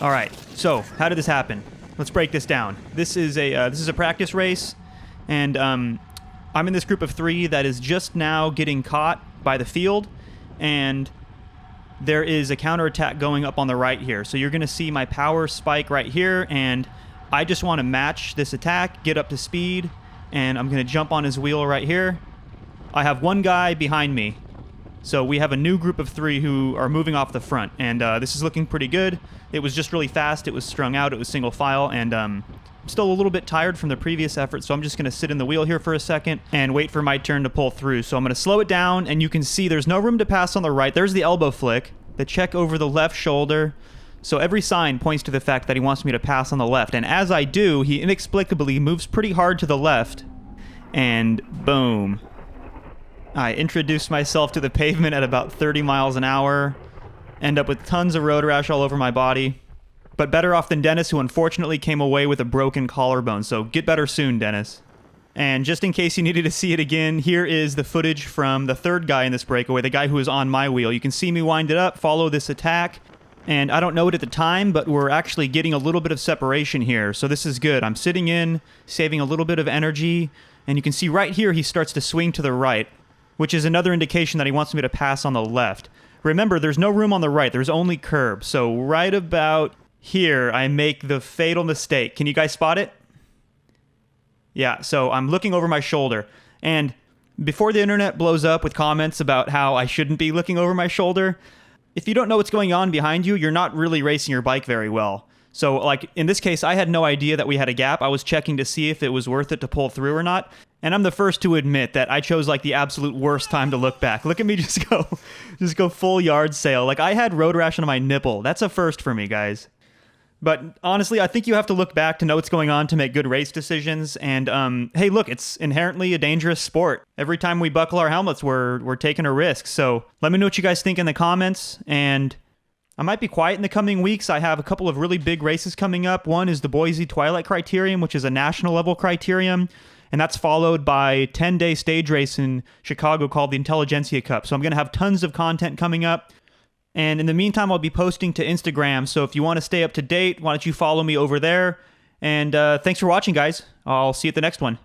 All right, so how did this happen? Let's break this down. This is a practice race, and I'm in this group of 3 that is just now getting caught by the field, and there is a counterattack going up on the right here. So you're going to see my power spike right here, and I just want to match this attack, get up to speed, and I'm going to jump on his wheel right here. I have one guy behind me. So we have a new group of 3 who are moving off the front, and this is looking pretty good. It was just really fast, it was strung out, it was single file, and I'm still a little bit tired from the previous effort, so I'm just going to sit in the wheel here for a second and wait for my turn to pull through. So I'm going to slow it down, and you can see there's no room to pass on the right. There's the elbow flick, the check over the left shoulder. So every sign points to the fact that he wants me to pass on the left, and as I do, he inexplicably moves pretty hard to the left, and boom. I introduced myself to the pavement at about 30 miles an hour, end up with tons of road rash all over my body, but better off than Dennis, who unfortunately came away with a broken collarbone, so get better soon, Dennis. And just in case you needed to see it again, here is the footage from the 3rd guy in this breakaway, the guy who was on my wheel. You can see me wind it up, follow this attack, and I don't know it at the time, but we're actually getting a little bit of separation here, so this is good. I'm sitting in, saving a little bit of energy, and you can see right here he starts to swing to the right, which is another indication that he wants me to pass on the left. Remember, there's no room on the right, there's only curb. So right about here, I make the fatal mistake. Can you guys spot it? Yeah, so I'm looking over my shoulder. And before the internet blows up with comments about how I shouldn't be looking over my shoulder, if you don't know what's going on behind you, you're not really racing your bike very well. So like in this case, I had no idea that we had a gap. I was checking to see if it was worth it to pull through or not. And I'm the first to admit that I chose like the absolute worst time to look back. Look at me just go full yard sale. Like I had road rash on my nipple. That's a first for me, guys. But honestly, I think you have to look back to know what's going on to make good race decisions. And hey, look, it's inherently a dangerous sport. Every time we buckle our helmets, we're taking a risk. So let me know what you guys think in the comments. And I might be quiet in the coming weeks. I have a couple of really big races coming up. One is the Boise Twilight Criterium, which is a national level criterium. And that's followed by a 10-day stage race in Chicago called the Intelligentsia Cup. So I'm going to have tons of content coming up. And in the meantime, I'll be posting to Instagram. So if you want to stay up to date, why don't you follow me over there? And thanks for watching, guys. I'll see you at the next one.